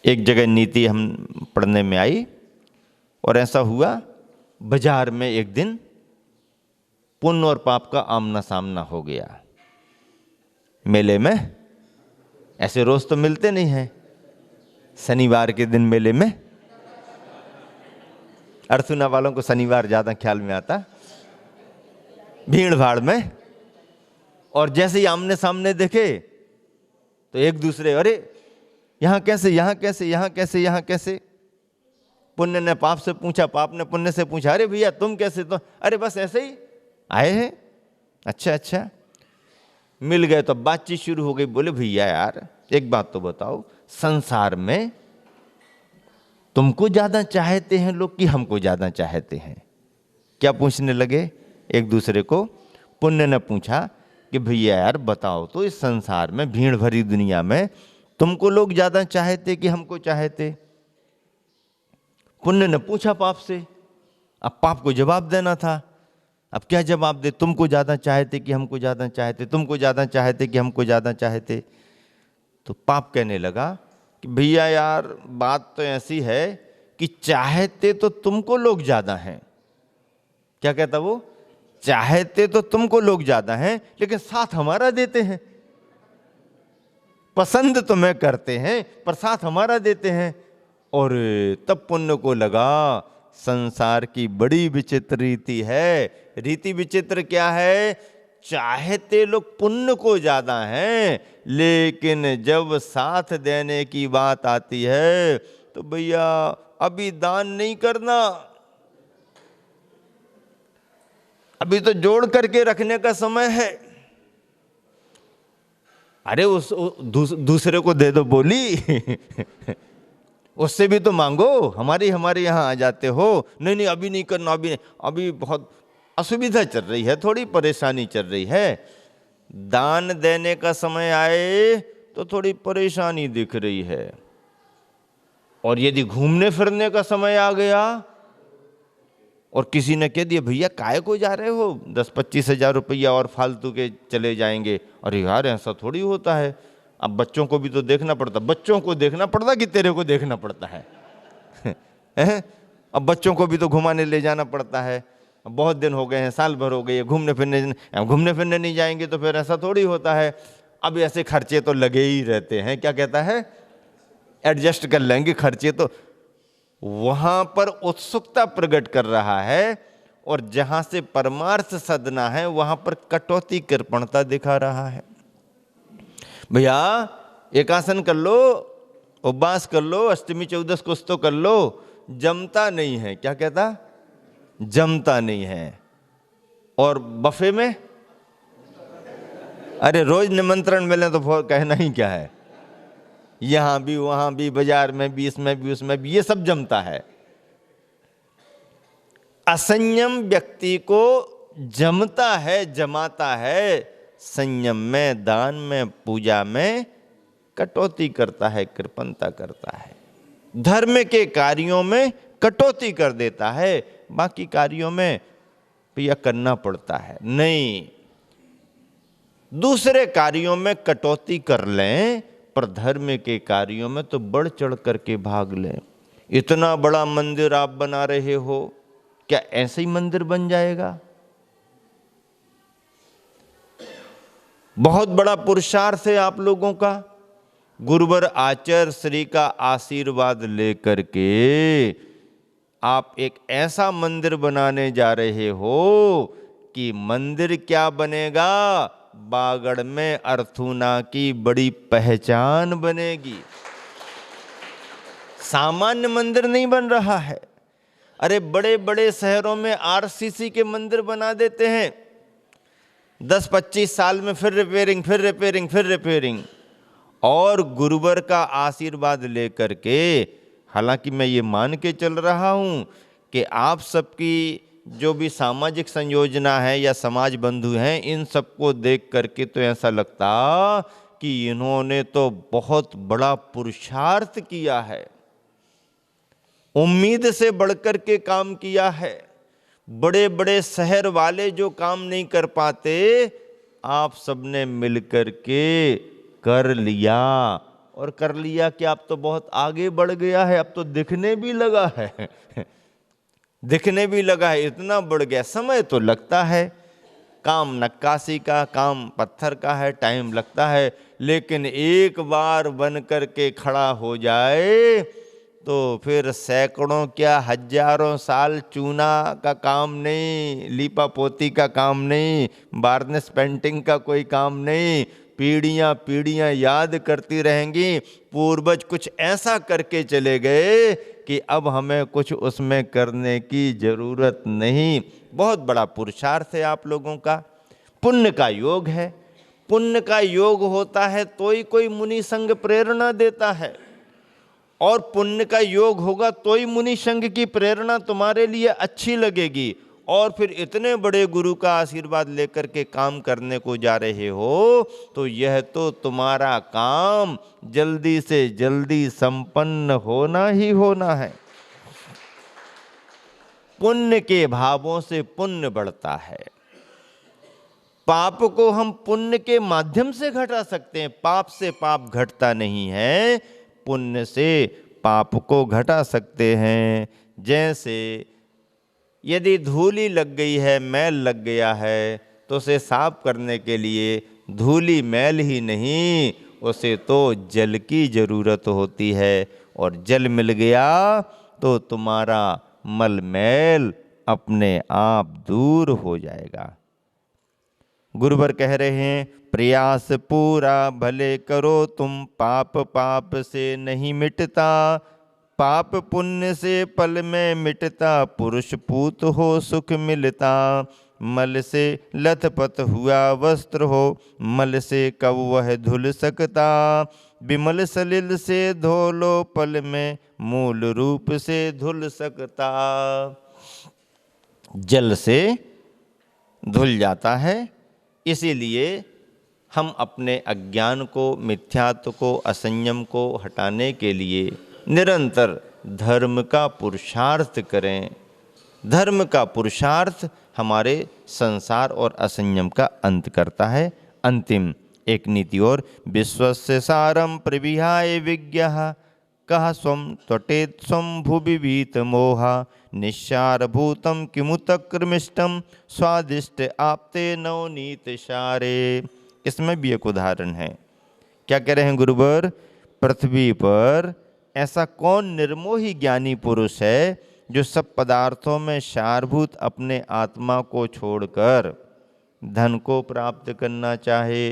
एक जगह नीति हम पढ़ने में आई और ऐसा हुआ, बाजार में एक दिन पुण्य और पाप का आमना सामना हो गया। मेले में ऐसे रोज तो मिलते नहीं हैं, शनिवार के दिन मेले में। अर्थुना वालों को शनिवार ज्यादा ख्याल में आता, भीड़ भाड़ में। और जैसे ही आमने सामने देखे तो एक दूसरे, अरे यहां कैसे, यहां कैसे, यहां कैसे, यहां कैसे। पुण्य ने पाप से पूछा, पाप ने पुण्य से पूछा, अरे भैया तुम कैसे? तो अरे बस ऐसे ही आए हैं। अच्छा अच्छा, मिल गए तो बातचीत शुरू हो गई। बोले भैया यार एक बात तो बताओ, संसार में तुमको ज्यादा चाहते हैं लोग कि हमको ज्यादा चाहते हैं? क्या पूछने लगे एक दूसरे को? पुण्य ने पूछा कि भैया यार बताओ तो, इस संसार में भीड़ भरी दुनिया में तुमको लोग ज्यादा चाहते कि हमको चाहते? पुण्य ने पूछा पाप से, अब पाप को जवाब देना था। अब क्या जवाब दे? तुमको ज्यादा चाहते कि हमको ज्यादा चाहते, तुमको ज्यादा चाहते कि हमको ज्यादा चाहते। तो पाप कहने लगा कि भैया यार बात तो ऐसी है कि चाहते तो तुमको लोग ज्यादा हैं। क्या कहता वो? चाहते तो तुमको लोग ज्यादा हैं लेकिन साथ हमारा देते हैं। पसंद तो मैं करते हैं पर साथ हमारा देते हैं। और तब पुण्य को लगा संसार की बड़ी विचित्र रीति है। रीति विचित्र क्या है? चाहते लोग पुण्य को ज्यादा हैं, लेकिन जब साथ देने की बात आती है तो भैया अभी दान नहीं करना, अभी तो जोड़ करके रखने का समय है। अरे उस दूसरे को दे दो बोली उससे भी तो मांगो, हमारे यहाँ आ जाते हो। नहीं नहीं अभी नहीं करना, अभी नहीं, अभी बहुत असुविधा चल रही है, थोड़ी परेशानी चल रही है। दान देने का समय आए तो थोड़ी परेशानी दिख रही है। और यदि घूमने फिरने का समय आ गया और किसी ने कह दिया भैया काय को जा रहे हो, 10-25 हजार रुपया और फालतू के चले जाएंगे। अरे यार ऐसा थोड़ी होता है, अब बच्चों को भी तो देखना पड़ता। बच्चों को देखना पड़ता कि तेरे को देखना पड़ता है? अब बच्चों को भी तो घुमाने ले जाना पड़ता है। बहुत दिन हो गए हैं, साल भर हो गए, घूमने फिरने नहीं जाएंगे तो फिर ऐसा थोड़ी होता है। अब ऐसे खर्चे तो लगे ही रहते हैं। क्या कहता है? एडजस्ट कर लेंगे खर्चे। तो वहां पर उत्सुकता प्रकट कर रहा है और जहां से परमार्थ सदना है वहां पर कटौती कृपणता दिखा रहा है। भैया एक आसन कर लो, उपवास कर लो, अष्टमी चौदस कुछ तो कर लो, जमता नहीं है। क्या कहता? जमता नहीं है। और बफे में अरे रोज निमंत्रण मिले तो कहना ही क्या है, यहां भी वहां भी, बाजार में भी, इसमें भी उसमें भी, ये सब जमता है। असंयम व्यक्ति को जमता है, जमाता है। संयम में, दान में, पूजा में कटौती करता है, कृपणता करता है। धर्म के कार्यों में कटौती कर देता है, बाकी कार्यों में भैया करना पड़ता है। नहीं, दूसरे कार्यों में कटौती कर लें पर धर्म के कार्यों में तो बढ़ चढ़ करके भाग लें। इतना बड़ा मंदिर आप बना रहे हो, क्या ऐसे ही मंदिर बन जाएगा? बहुत बड़ा पुरुषार्थ है आप लोगों का। गुरुवर आचार्य श्री का आशीर्वाद लेकर के आप एक ऐसा मंदिर बनाने जा रहे हो कि मंदिर क्या बनेगा? बागड़ में अर्थुना की बड़ी पहचान बनेगी। सामान्य मंदिर नहीं बन रहा है। अरे बड़े बड़े शहरों में आरसीसी के मंदिर बना देते हैं, 10-25 साल में फिर रिपेयरिंग, फिर रिपेयरिंग, फिर रिपेयरिंग। और गुरुवर का आशीर्वाद लेकर के, हालांकि मैं ये मान के चल रहा हूं कि आप सबकी जो भी सामाजिक संयोजना है या समाज बंधु हैं, इन सबको देख करके तो ऐसा लगता कि इन्होंने तो बहुत बड़ा पुरुषार्थ किया है, उम्मीद से बढ़कर के काम किया है। बड़े बड़े शहर वाले जो काम नहीं कर पाते, आप सबने मिलकर के कर लिया। और कर लिया कि अब तो बहुत आगे बढ़ गया है, अब तो दिखने भी लगा है दिखने भी लगा है, इतना बढ़ गया। समय तो लगता है, काम नक्काशी का, काम पत्थर का है, टाइम लगता है, लेकिन एक बार बन करके खड़ा हो जाए तो फिर सैकड़ों क्या हजारों साल चूना का काम नहीं, लीपा पोती का काम नहीं, वार्निश पेंटिंग का कोई काम नहीं, पीढ़ियां पीढ़ियां याद करती रहेंगी पूर्वज कुछ ऐसा करके चले गए कि अब हमें कुछ उसमें करने की जरूरत नहीं। बहुत बड़ा पुरुषार्थ है आप लोगों का, पुण्य का योग है। पुण्य का योग होता है तो ही कोई मुनि संग प्रेरणा देता है, और पुण्य का योग होगा तो ही मुनि संग की प्रेरणा तुम्हारे लिए अच्छी लगेगी। और फिर इतने बड़े गुरु का आशीर्वाद लेकर के काम करने को जा रहे हो तो यह तो तुम्हारा काम जल्दी से जल्दी संपन्न होना ही होना है। पुण्य के भावों से पुण्य बढ़ता है। पाप को हम पुण्य के माध्यम से घटा सकते हैं, पाप से पाप घटता नहीं है, पुण्य से पाप को घटा सकते हैं। जैसे यदि धूली लग गई है, मैल लग गया है, तो उसे साफ करने के लिए धूली मैल ही नहीं, उसे तो जल की जरूरत होती है, और जल मिल गया तो तुम्हारा मल मैल अपने आप दूर हो जाएगा। गुरुवर कह रहे हैं, प्रयास पूरा भले करो तुम, पाप पाप से नहीं मिटता, पाप पुण्य से पल में मिटता, पुरुष पूत हो सुख मिलता, मल से लथपथ हुआ वस्त्र हो, मल से कब वह धुल सकता, विमल सलिल से धो लो पल में, मूल रूप से धुल सकता। जल से धुल जाता है, इसीलिए हम अपने अज्ञान को, मिथ्यात्व को, असंयम को हटाने के लिए निरंतर धर्म का पुरुषार्थ करें। धर्म का पुरुषार्थ हमारे संसार और असंयम का अंत करता है। अंतिम एक नीति और, विश्वस्य सारम प्रविहाय विज्ञः, कह स्वम त्वटेत स्वम भुविभीत मोहा, निस्सार भूतम किमुत क्रमिष्टम, स्वादिष्ट आपते नवनीत सारे। इसमें भी एक उदाहरण है। क्या कह रहे हैं गुरुवर? पृथ्वी पर ऐसा कौन निर्मोही ज्ञानी पुरुष है जो सब पदार्थों में सारभूत अपने आत्मा को छोड़कर धन को प्राप्त करना चाहे?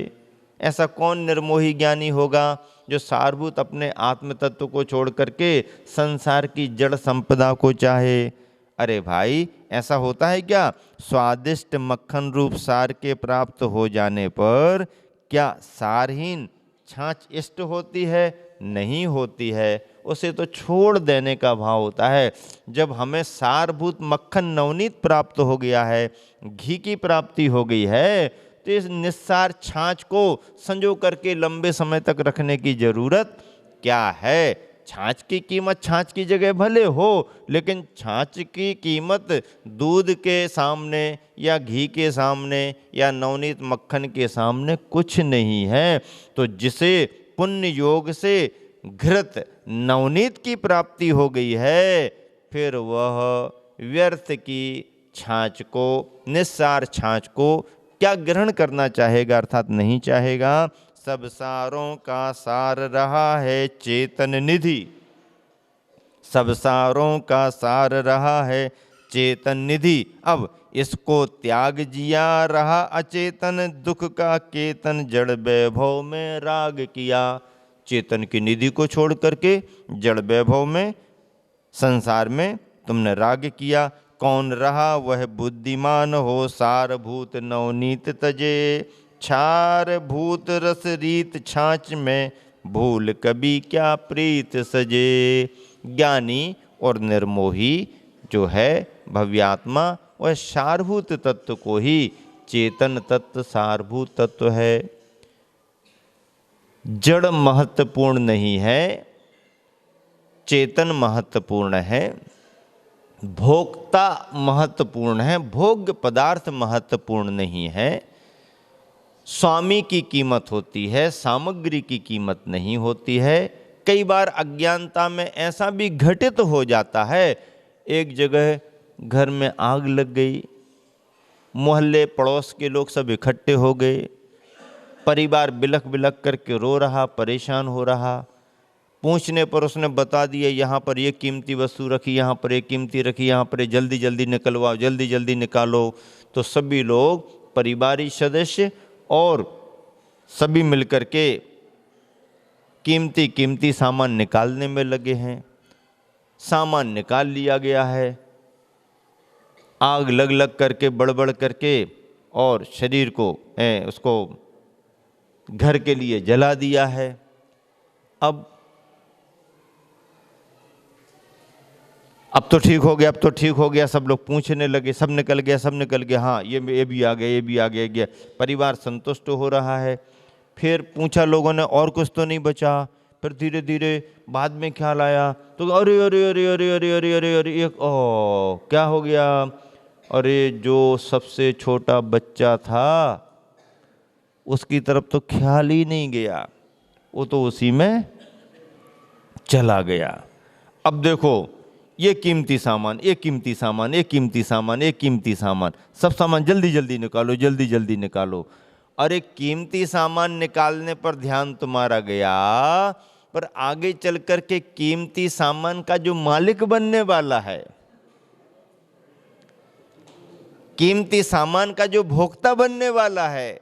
ऐसा कौन निर्मोही ज्ञानी होगा जो सारभूत अपने आत्म तत्व को छोड़ करके संसार की जड़ संपदा को चाहे? अरे भाई, ऐसा होता है क्या? स्वादिष्ट मक्खन रूप सार के प्राप्त हो जाने पर क्या सारहीन छाछ इष्ट होती है? नहीं होती है। उसे तो छोड़ देने का भाव होता है। जब हमें सारभूत मक्खन नवनीत प्राप्त हो गया है, घी की प्राप्ति हो गई है, तो इस निस्सार छाछ को संजो करके लंबे समय तक रखने की जरूरत क्या है? छाछ की कीमत छाछ की जगह भले हो, लेकिन छाछ की कीमत दूध के सामने या घी के सामने या नवनीत मक्खन के सामने कुछ नहीं है। तो जिसे पुण्य योग से घृत नवनीत की प्राप्ति हो गई है, फिर वह व्यर्थ की छाछ को, निस्सार छाछ को क्या ग्रहण करना चाहेगा? अर्थात नहीं चाहेगा। सब सारों का सार रहा है चेतन निधि, सब सारों का सार रहा है चेतन निधि। अब इसको त्याग जिया रहा अचेतन, दुख का केतन जड़ वैभव में राग किया। चेतन की निधि को छोड़ करके जड़ वैभव में, संसार में तुमने राग किया। कौन रहा वह बुद्धिमान हो, सारभूत नवनीत तजे, छार भूत रस रीत छाछ में, भूल कभी क्या प्रीत सजे। ज्ञानी और निर्मोही जो है भव्यात्मा, वह सारभूत तत्व को ही, चेतन तत्व सारभूत तत्व है। जड़ महत्वपूर्ण नहीं है, चेतन महत्वपूर्ण है। भोक्ता महत्वपूर्ण है, भोग्य पदार्थ महत्वपूर्ण नहीं है। स्वामी की कीमत होती है, सामग्री की कीमत नहीं होती है। कई बार अज्ञानता में ऐसा भी घटित हो जाता है, एक जगह घर में आग लग गई, मोहल्ले पड़ोस के लोग सब इकट्ठे हो गए, परिवार बिलख बिलख करके रो रहा, परेशान हो रहा। पूछने पर उसने बता दिया यहाँ पर ये कीमती वस्तु रखी, यहाँ पर ये कीमती रखी, यहाँ पर ये जल्दी जल्दी निकलवाओ, जल्दी जल्दी निकालो। तो सभी लोग परिवारी सदस्य और सभी मिलकर के कीमती कीमती सामान निकालने में लगे हैं। सामान निकाल लिया गया है, आग लग लग करके बड़बड़ करके, और शरीर को उसको घर के लिए जला दिया है। अब तो ठीक हो गया, अब तो ठीक हो गया। सब लोग पूछने लगे, सब निकल गया, सब निकल गया, हाँ ये भी आ गया, ये भी आ गया। परिवार संतुष्ट हो रहा है। फिर पूछा लोगों ने, और कुछ तो नहीं बचा? फिर धीरे धीरे बाद में ख्याल आया, तो अरे अरे अरे अरे अरे अरे अरे अरे एक क्या हो गया? अरे जो सबसे छोटा बच्चा था उसकी तरफ तो ख्याल ही नहीं गया, वो तो उसी में चला गया। अब देखो, ये कीमती सामान, ये कीमती सामान, ये कीमती सामान, ये कीमती सामान, सब सामान जल्दी जल्दी निकालो, जल्दी जल्दी निकालो। अरे कीमती सामान निकालने पर ध्यान तुम्हारा गया, पर आगे चल कर के कीमती सामान का जो मालिक बनने वाला है, कीमती सामान का जो भोक्ता बनने वाला है,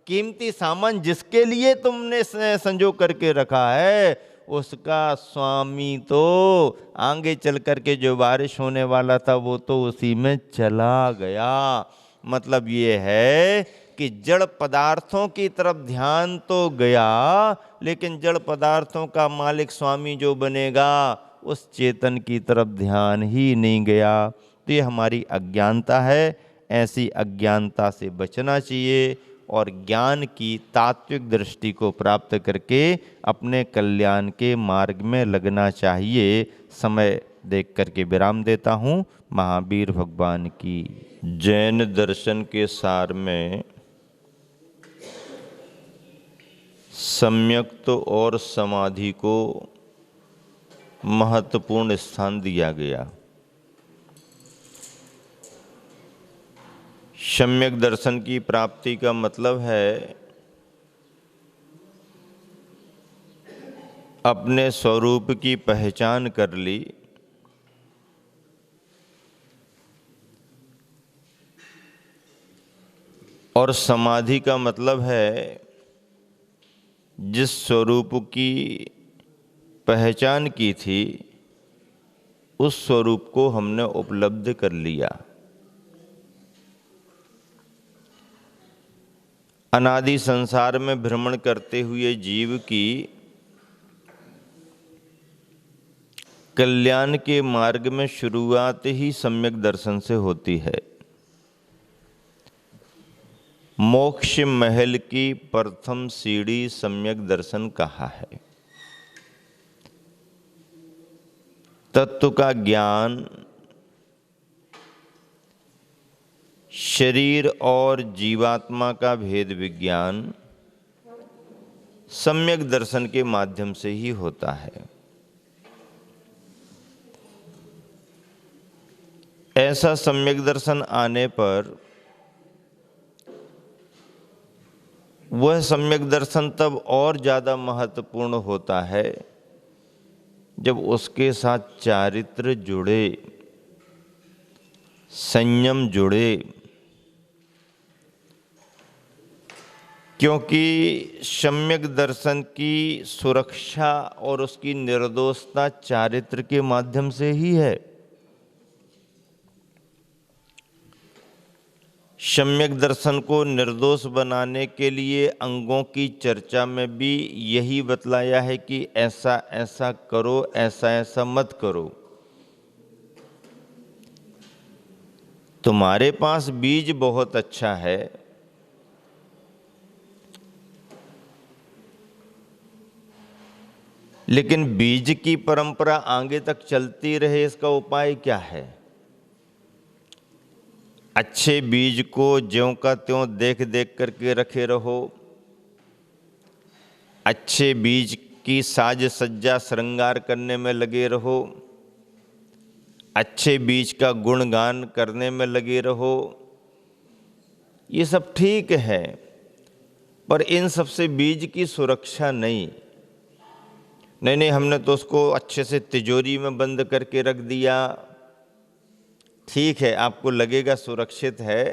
कीमती सामान जिसके लिए तुमने संजो करके रखा है, उसका स्वामी तो आगे चल कर के जो बारिश होने वाला था वो तो उसी में चला गया। मतलब ये है कि जड़ पदार्थों की तरफ ध्यान तो गया, लेकिन जड़ पदार्थों का मालिक स्वामी जो बनेगा उस चेतन की तरफ ध्यान ही नहीं गया। तो ये हमारी अज्ञानता है। ऐसी अज्ञानता से बचना चाहिए और ज्ञान की तात्विक दृष्टि को प्राप्त करके अपने कल्याण के मार्ग में लगना चाहिए। समय देख करके विराम देता हूँ। महावीर भगवान की। जैन दर्शन के सार में सम्यक्त और समाधि को महत्वपूर्ण स्थान दिया गया। सम्यक दर्शन की प्राप्ति का मतलब है अपने स्वरूप की पहचान कर ली, और समाधि का मतलब है जिस स्वरूप की पहचान की थी उस स्वरूप को हमने उपलब्ध कर लिया। अनादि संसार में भ्रमण करते हुए जीव की कल्याण के मार्ग में शुरुआत ही सम्यक दर्शन से होती है। मोक्ष महल की प्रथम सीढ़ी सम्यक दर्शन कहा है। तत्व का ज्ञान, शरीर और जीवात्मा का भेद विज्ञान सम्यक दर्शन के माध्यम से ही होता है। ऐसा सम्यक दर्शन आने पर वह सम्यक दर्शन तब और ज़्यादा महत्वपूर्ण होता है जब उसके साथ चारित्र जुड़े, संयम जुड़े। क्योंकि सम्यक दर्शन की सुरक्षा और उसकी निर्दोषता चारित्र के माध्यम से ही है। सम्यक दर्शन को निर्दोष बनाने के लिए अंगों की चर्चा में भी यही बतलाया है कि ऐसा ऐसा करो, ऐसा ऐसा मत करो। तुम्हारे पास बीज बहुत अच्छा है, लेकिन बीज की परंपरा आगे तक चलती रहे, इसका उपाय क्या है? अच्छे बीज को ज्यों का त्यों देख देख करके रखे रहो। अच्छे बीज की साज सज्जा श्रृंगार करने में लगे रहो। अच्छे बीज का गुणगान करने में लगे रहो। ये सब ठीक है, पर इन सबसे बीज की सुरक्षा नहीं। नहीं, हमने तो उसको अच्छे से तिजोरी में बंद करके रख दिया। ठीक है, आपको लगेगा सुरक्षित है,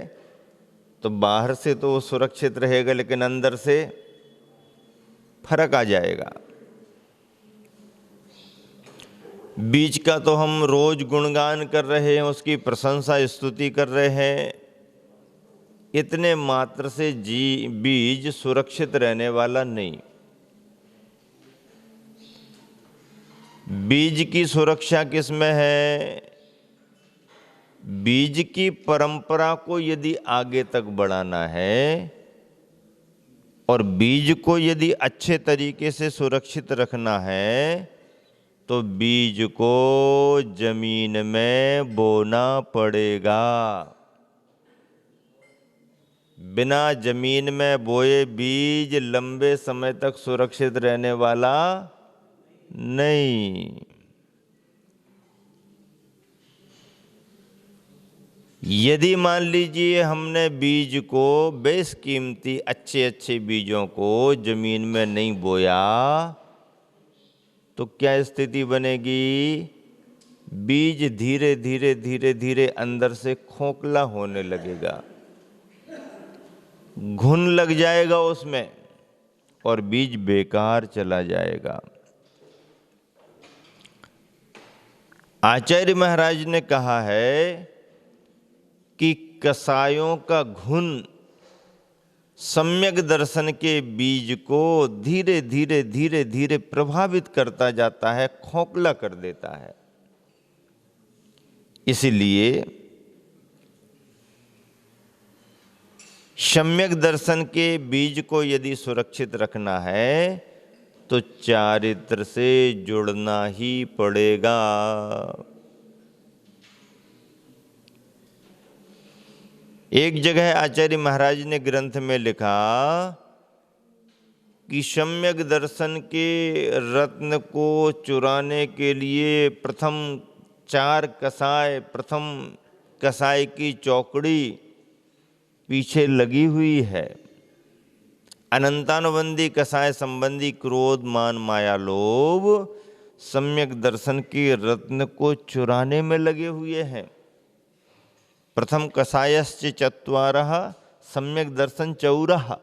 तो बाहर से तो वो सुरक्षित रहेगा, लेकिन अंदर से फर्क आ जाएगा। बीज का तो हम रोज गुणगान कर रहे हैं, उसकी प्रशंसा स्तुति कर रहे हैं, इतने मात्र से बीज सुरक्षित रहने वाला नहीं। बीज की सुरक्षा किसमें है? बीज की परंपरा को यदि आगे तक बढ़ाना है और बीज को यदि अच्छे तरीके से सुरक्षित रखना है, तो बीज को जमीन में बोना पड़ेगा। बिना जमीन में बोए बीज लंबे समय तक सुरक्षित रहने वाला नहीं। यदि मान लीजिए हमने बीज को बेशकीमती अच्छे बीजों को जमीन में नहीं बोया, तो क्या स्थिति बनेगी? बीज धीरे धीरे अंदर से खोखला होने लगेगा, घुन लग जाएगा उसमें और बीज बेकार चला जाएगा। आचार्य महाराज ने कहा है कि कसायों का घुन सम्यक दर्शन के बीज को धीरे धीरे प्रभावित करता जाता है, खोखला कर देता है। इसलिए सम्यक दर्शन के बीज को यदि सुरक्षित रखना है, तो चारित्र से जुड़ना ही पड़ेगा। एक जगह आचार्य महाराज ने ग्रंथ में लिखा कि सम्यक दर्शन के रत्न को चुराने के लिए प्रथम कसाय की चौकड़ी पीछे लगी हुई है। अनंतानुबंधी कसाय संबंधी क्रोध, मान, माया, लोभ सम्यक दर्शन के रत्न को चुराने में लगे हुए हैं। प्रथम कसायश्च चत्वारः सम्यक दर्शन चौरः।